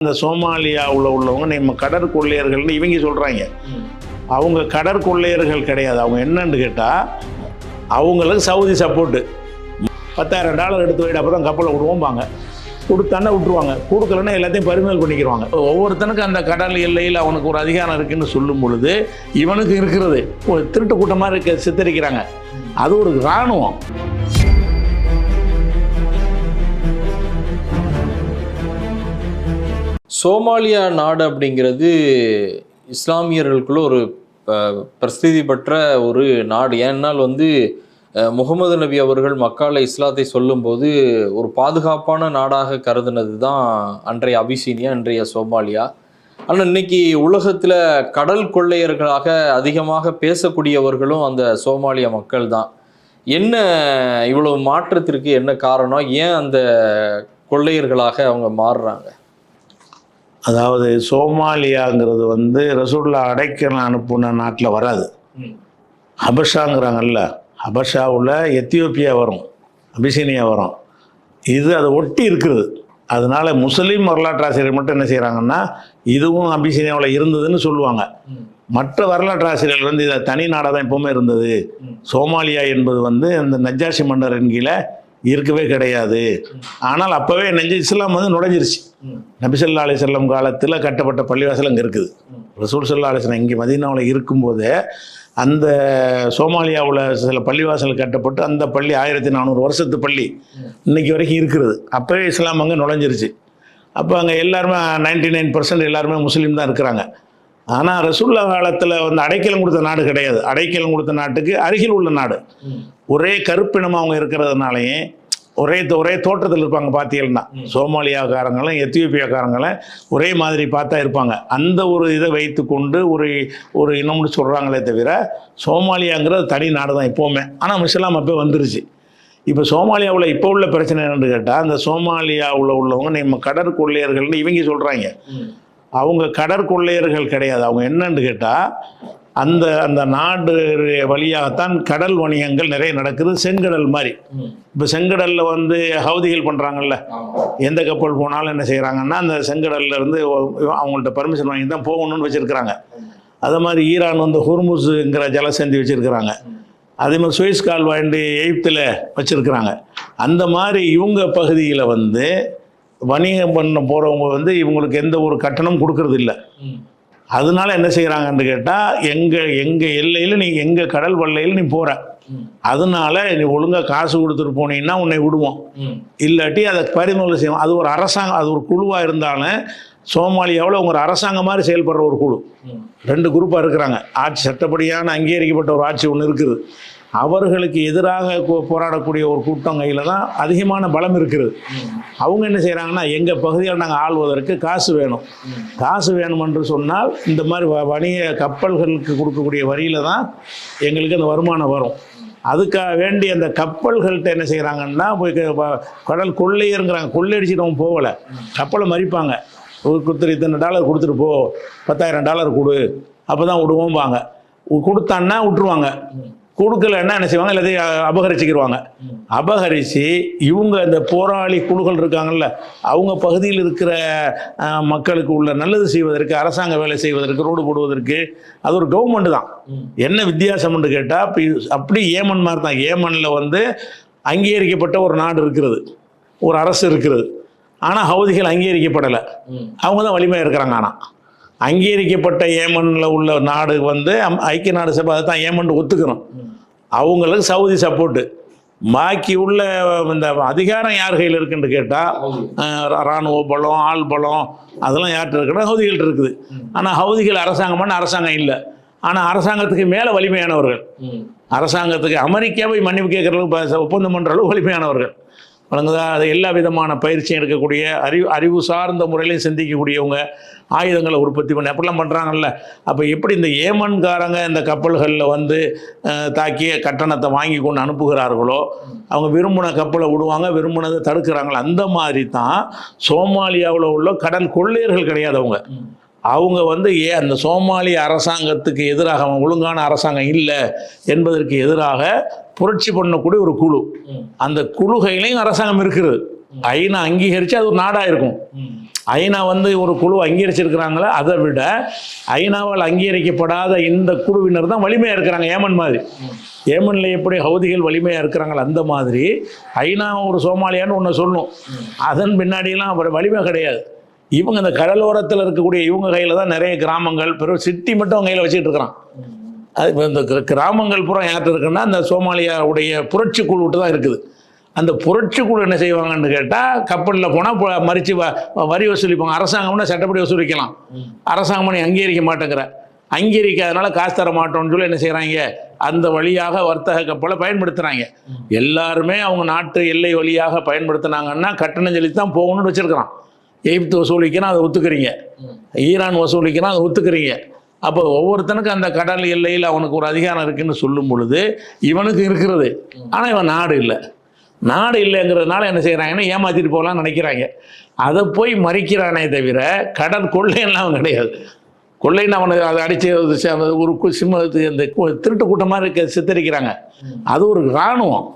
இந்த சோமாலியாவில் உள்ளவங்க நம்ம கடற்கொள்ளையர்கள்னு இவங்க சொல்கிறாங்க. அவங்க கடற்கொள்ளையர்கள் கிடையாது. அவங்க என்னன்னு கேட்டால் அவங்களுக்கு சவுதி சப்போர்ட்டு. $10,000 எடுத்து போயிட்டு அப்போ தான் கப்பலை விடுவோம்பாங்க. கொடுத்தானே விட்டுருவாங்க. கொடுக்கலன்னா எல்லாத்தையும் பறிமுதல் பண்ணிக்கிறாங்க. ஒவ்வொருத்தனுக்கும் அந்த கடல் எல்லையில் அவனுக்கு ஒரு அதிகாரம் இருக்குன்னு சொல்லும் பொழுது இவனுக்கு இருக்கிறது ஒரு திருட்டு கூட்டமாக சித்தரிக்கிறாங்க. அது ஒரு இராணுவம். சோமாலியா நாடு அப்படிங்கிறது இஸ்லாமியர்களுக்குள்ள ஒரு பிரசித்தி பெற்ற ஒரு நாடு. ஏன்னால் முகமது நபி அவர்கள் மக்கால இஸ்லாத்தை சொல்லும்போது ஒரு பாதுகாப்பான நாடாக கருதுனது தான் அன்றைய அபிசீனியா, இன்றைய சோமாலியா. ஆனால் இன்னைக்கு உலகத்தில் கடல் கொள்ளையர்களாக அதிகமாக பேசக்கூடியவர்களும் அந்த சோமாலியா மக்கள் தான். என்ன இவ்வளவு மாற்றத்திற்கு என்ன காரணம்? ஏன் அந்த கொள்ளையர்களாக அவங்க மாறுறாங்க? அதாவது சோமாலியாங்கிறது ரசூலுல்லாஹ் அடைக்கலம் அனுப்புன நாட்டில் வராது. ஹபஷாங்கிறாங்கல்ல, ஹபஷாவில் எத்தியோப்பியா வரும், அபிசீனியா வரும். இது அதை ஒட்டி இருக்கிறது. அதனால முஸ்லீம் வரலாற்று ஆசிரியர் மட்டும் என்ன செய்கிறாங்கன்னா இதுவும் அபிசீனியாவில் இருந்ததுன்னு சொல்லுவாங்க. மற்ற வரலாற்று ஆசிரியர்கள் இதை தனி நாடாக தான் எப்போவுமே இருந்தது. சோமாலியா என்பது அந்த நஜ்ஜாஷி மன்னரின் கீழே இருக்கவே கிடையாது. ஆனால் அப்போவே இஸ்லாம் நுழைஞ்சிருச்சு. நபி ஸல்லல்லாஹு அலைஹி வஸல்லம் காலத்தில் கட்டப்பட்ட பள்ளிவாசல் அங்கே இருக்குது. ரசூல் ஸல்லல்லாஹு அலைஹி வஸல்லம் இங்கே மதீனாவில் இருக்கும்போதே அந்த சோமாலியாவில் சில பள்ளிவாசல் கட்டப்பட்டு அந்த பள்ளி 1400 வருஷத்து பள்ளி இன்னைக்கு வரைக்கும் இருக்கிறது. அப்போவே இஸ்லாம் அங்கே நுழைஞ்சிருச்சு. அப்போ அங்கே எல்லாருமே 99% எல்லாருமே முஸ்லீம் தான் இருக்கிறாங்க. ஆனால் ரசூலுல்லாஹ் காலத்தில் அடைக்கலம் கொடுத்த நாடு கிடையாது. அடைக்கலம் கொடுத்த நாட்டுக்கு அருகில் உள்ள நாடு. ஒரே கருப்பினமாக அவங்க இருக்கிறதுனாலேயே ஒரே தோற்றத்தில் இருப்பாங்க. பார்த்தீங்கன்னா சோமாலியாக்காரங்களும் எத்தியோப்பியாக்காரங்களும் ஒரே மாதிரி பார்த்தா இருப்பாங்க. அந்த ஒரு இதை வைத்து கொண்டு ஒரு இனம்னு சொல்கிறாங்களே தவிர சோமாலியாங்கிறது தனி நாடு தான் எப்போவுமே. ஆனால் இஸ்லாம் அப்போ வந்துருச்சு. இப்போ சோமாலியாவில் இப்போ உள்ள பிரச்சனை என்னன்னு கேட்டால் அந்த சோமாலியாவில் உள்ளவங்க நம்ம கடற்கொள்ளையர்கள்னு இவங்க சொல்கிறாங்க. அவங்க கடற்கொள்ளையர்கள் கிடையாது. அவங்க என்னன்னு கேட்டால் அந்த நாடு வழியாகத்தான் கடல் வணிகங்கள் நிறைய நடக்குது. செங்கடல் மாதிரி. இப்போ செங்கடலில் ஹவுதிகள் பண்ணுறாங்கல்ல, எந்த கப்பல் போனாலும் என்ன செய்கிறாங்கன்னா அந்த செங்கடல்ல இருந்து அவங்கள்ட்ட பர்மிஷன் வாங்கி தான் போகணும்னு வச்சுருக்கிறாங்க. அதே மாதிரி ஈரான் ஹுர்முஸுங்கிற ஜலசந்தி வச்சுருக்கிறாங்க. அதே மாதிரி சுயஸ் கால்வாய் எகிப்தில் வச்சுருக்கிறாங்க. அந்த மாதிரி இவங்க பகுதியில் வணிகம் பண்ண போகிறவங்க இவங்களுக்கு எந்த ஒரு கட்டணம் கொடுக்கறது இல்லை. அதனால என்ன செய்கிறாங்கன்னு கேட்டால் எங்கள் எல்லையில் நீ எங்கள் கடல் வல்லையில் நீ போகிற, அதனால நீ ஒழுங்காக காசு கொடுத்துட்டு போனீங்கன்னா உன்னை விடுவோம், இல்லாட்டி அதை பறிமுதல் செய்வோம். அது ஒரு அரசாங்கம், அது ஒரு குழுவாக இருந்தாலும் சோமாலியாவில் ஒரு அரசாங்கம் மாதிரி செயல்படுற ஒரு குழு 2 குரூப்பாக இருக்கிறாங்க. ஆட்சி சட்டப்படியான அங்கீகரிக்கப்பட்ட ஒரு ஆட்சி ஒன்று இருக்குது. அவர்களுக்கு எதிராக போராடக்கூடிய ஒரு கூட்டம் கையில் தான் அதிகமான பலம் இருக்கிறது. அவங்க என்ன செய்கிறாங்கன்னா எங்கள் பகுதியில் நாங்கள் ஆள்வதற்கு காசு வேணும். காசு வேணும் என்று சொன்னால் இந்த மாதிரி வணிக கப்பல்களுக்கு கொடுக்கக்கூடிய வரியில் தான் எங்களுக்கு அந்த வருமானம் வரும். அதுக்காக வேண்டி அந்த கப்பல்கள்கிட்ட என்ன செய்கிறாங்கன்னா போய் கடல் கொள்ளையருங்கிறாங்க. கொள்ளையடிச்சுட்டு அவங்க போகலை, கப்பலை மறிப்பாங்க. கொடுத்துரு $10 கொடுத்துட்டு போ, $10,000 கொடு, அப்போ தான் விடுவோம்பாங்க. கொடுத்தான்னா விட்டுருவாங்க. கொடுக்கலன்னா என்ன செய்வாங்க, எல்லாத்தையும் அபகரிச்சுக்கிடுவாங்க. அபகரித்து இவங்க இந்த போராளி குழுக்கள் இருக்காங்கல்ல, அவங்க பகுதியில் இருக்கிற மக்களுக்கு உள்ள நல்லது செய்வதற்கு, அரசாங்க வேலை செய்வதற்கு, ரோடு போடுவதற்கு அது ஒரு கவர்மெண்ட் தான். என்ன வித்தியாசம்னு கேட்டால் அப்படி ஏமன் மாதிரி தான். ஏமனில் அங்கீகரிக்கப்பட்ட ஒரு நாடு இருக்கிறது, ஒரு அரசு இருக்கிறது. ஆனால் ஹவுதிகள் அங்கீகரிக்கப்படலை. அவங்க தான் வலிமையாக இருக்கிறாங்க. ஆனால் அங்கீகரிக்கப்பட்ட ஏமனில் உள்ள நாடு ஐக்கிய நாடு சபை அதை தான் ஏமன் ஒத்துக்கிறோம். அவங்களுக்கு சவுதி சப்போர்ட்டு. பாக்கி உள்ள இந்த அதிகாரம் யார் கையில் இருக்குன்னு கேட்டால் இராணுவ பலம், ஆள் பலம் அதெல்லாம் யார்கிட்ட இருக்குன்னா ஹவுதிகள்கிட்ட இருக்குது. ஆனால் ஹவுதிகள் அரசாங்கம் இல்லை. ஆனால் அரசாங்கத்துக்கு மேலே வலிமையானவர்கள். அரசாங்கத்துக்கு அமெரிக்காவை மன்னிப்பு கேட்குறளவுக்கு ஒப்பந்தம் பண்ணுற அளவு வலிமையானவர்கள் வழங்குதா. அது எல்லா விதமான பயிற்சியும் எடுக்கக்கூடிய, அறிவு சார்ந்த முறையிலையும் சிந்திக்கக்கூடியவங்க, ஆயுதங்களை உற்பத்தி பண்ணி அப்படிலாம் பண்ணுறாங்கல்ல. அப்போ எப்படி இந்த ஏமன்காரங்க இந்த கப்பல்களில் தாக்கிய கட்டணத்தை வாங்கி கொண்டு அனுப்புகிறார்களோ, அவங்க விரும்பின கப்பலை விடுவாங்க, விரும்பினதை தடுக்கிறாங்களோ, அந்த மாதிரி தான் சோமாலியாவில் உள்ள கடல் கொள்ளையர்கள் கிடையாது. அவங்க அந்த சோமாலிய அரசாங்கத்துக்கு எதிராக, ஒழுங்கான அரசாங்கம் இல்லை என்பதற்கு எதிராக புரட்சி பண்ணக்கூடிய ஒரு குழு. அந்த குழு கையிலையும் அரசாங்கம் இருக்கிறது. ஐநா அங்கீகரித்து அது ஒரு நாடாக இருக்கும். ஐநா வந்து ஒரு குழு அங்கீகரிச்சிருக்கிறாங்களே, அதை விட ஐநாவால் அங்கீகரிக்கப்படாத இந்த குழுவினர் தான் வலிமையாக இருக்கிறாங்க. ஏமன் மாதிரி, ஏமனில் எப்படி ஹவுதிகள் வலிமையாக இருக்கிறாங்களோ அந்த மாதிரி ஐநா ஒரு சோமாலியான்னு ஒன்று சொல்லணும். அதன் பின்னாடியெல்லாம் வலிமை கிடையாது. இவங்க இந்த கடலோரத்தில் இருக்கக்கூடிய இவங்க கையில் தான் நிறைய கிராமங்கள், பெரும் சிட்டி மட்டும் அவங்க கையில் வச்சுட்டு இருக்கிறான். அது இந்த கிராமங்கள் பூரா யார்கிட்ட இருக்குன்னா அந்த சோமாலியாவுடைய புரட்சி குழுவிட்டு தான் இருக்குது. அந்த புரட்சி குழு என்ன செய்வாங்கன்னு கேட்டால், கப்பலில் போனால் மறித்து வரி வசூலிப்பாங்க. அரசாங்கம்னா சட்டப்படி வசூலிக்கலாம். அரசாங்கம் நீ அங்கீகரிக்க மாட்டேங்கிற, அங்கீகரிக்காதனால காசு தர மாட்டோம்னு சொல்லி என்ன செய்கிறாங்க, அந்த வழியாக வர்த்தக கப்பலை பயன்படுத்துகிறாங்க. எல்லாருமே அவங்க நாட்டு எல்லை வழியாக பயன்படுத்தினாங்கன்னா கட்டணம் செலுத்தி தான் போகணும்னு வச்சுருக்கிறான். எகிப்து வசூலிக்கிறான், அதை ஒத்துக்கிறீங்க. ஈரான் வசூலிக்கிறான், அதை ஒத்துக்கிறீங்க. அப்போ ஒவ்வொருத்தனுக்கும் அந்த கடல் எல்லையில் அவனுக்கு ஒரு அதிகாரம் இருக்குன்னு சொல்லும் பொழுது இவனுக்கு இருக்கிறது. ஆனால் இவன் நாடு இல்லை. நாடு இல்லைங்கிறதுனால என்ன செய்கிறாங்கன்னா ஏமாற்றிட்டு போகலான்னு நினைக்கிறாங்க. அதை போய் மறிக்கிறானே தவிர கடல் கொள்ளையெல்லாம் அவன் கிடையாது. கொள்ளைன்னு அவனுக்கு அதை அடித்து ஒரு இந்த திருட்டு கூட்டமாக இருக்க சித்தரிக்கிறாங்க. அது ஒரு இராணுவம்.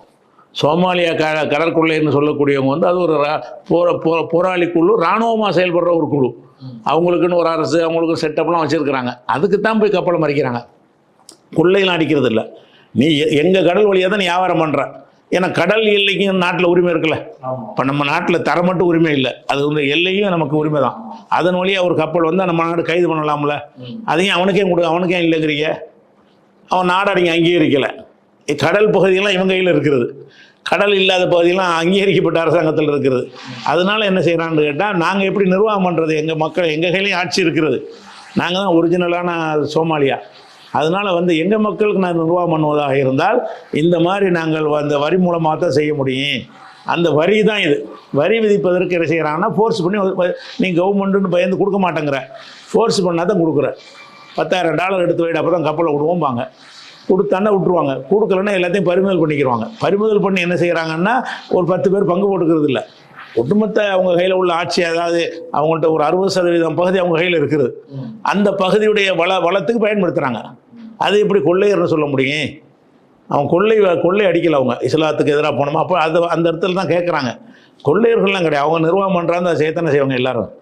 சோமாலியா கடற்கொள்ளைன்னு சொல்லக்கூடியவங்க வந்து அது ஒரு போராளி குழு, இராணுவமாக செயல்படுற ஒரு குழு. அவங்களுக்குன்னு ஒரு அரசு, அவங்களுக்கு செட்டப்லாம் வச்சுருக்கிறாங்க. அதுக்கு தான் போய் கப்பலை மறிக்கிறாங்க. கொள்ளையெல்லாம் அடிக்கிறது இல்லை. நீ எங்கள் கடல் வழியாக தான் நீ வியாபாரம் பண்ணுற. ஏன்னா கடல் எல்லைக்கு நாட்டில் உரிமை இருக்குல்ல. இப்போ நம்ம நாட்டில் தர மட்டும் உரிமை இல்லை, அது வந்து எல்லையும் நமக்கு உரிமை தான். அதன் வழியாக ஒரு கப்பல் வந்து நம்ம நாடு கைது பண்ணலாம்ல. அதையும் அவனுக்கே இல்லைங்கிறீங்க. அவன் நாடாடிங்க அங்கீகரிக்கலை. கடல் பகுதியெல்லாம் இவங்க கையில் இருக்கிறது. கடல் இல்லாத பகுதியெல்லாம் அங்கீகரிக்கப்பட்ட அரசாங்கத்தில் இருக்கிறது. அதனால என்ன செய்கிறான்னு கேட்டால், நாங்கள் எப்படி நிர்வாகம் பண்ணுறது, எங்கள் மக்கள் எங்கள் கையிலையும் ஆட்சி இருக்கிறது, நாங்கள் தான் ஒரிஜினலான சோமாலியா. அதனால் வந்து எங்கள் மக்களுக்கு நான் நிர்வாகம் பண்ணுவதாக இருந்தால் இந்த மாதிரி நாங்கள் அந்த வரி மூலமாக தான் செய்ய முடியும். அந்த வரி தான் இது. வரி விதிப்பதற்கு என்ன செய்கிறாங்கன்னா ஃபோர்ஸ் பண்ணி, நீ கவர்மெண்ட்டுன்னு பயந்து கொடுக்க மாட்டேங்கிற, ஃபோர்ஸ் பண்ணால் தான் கொடுக்குற. $10,000 எடுத்து போயிட்டு அப்போ தான் கப்பலை விடுவோம்பாங்க. கொடுத்தாண்டா விட்டுருவாங்க. கொடுக்கலன்னா எல்லாத்தையும் பறிமுதல் பண்ணிக்கிறாங்க. பறிமுதல் பண்ணி என்ன செய்கிறாங்கன்னா ஒரு 10 பேர் பங்கு போட்டுக்கிறது இல்லை. ஒட்டுமொத்த அவங்க கையில் உள்ள ஆட்சி, அதாவது அவங்கள்ட்ட ஒரு 60% பகுதி அவங்க கையில் இருக்குது. அந்த பகுதியுடைய வளத்துக்கு பயன்படுத்துகிறாங்க. அது எப்படி கொள்ளையர்னு சொல்ல முடியும்? அவன் கொள்ளை அடிக்கல. அவங்க இஸ்லாத்துக்கு எதிராக போனோமா, அப்போ அந்த இடத்துல தான் கேட்குறாங்க. கொள்ளையர்கள்லாம் கிடையாது. அவங்க நிர்வாகம் பண்ணுறாங்க, அதை செய்யத்தானே செய்வாங்க எல்லாரும்.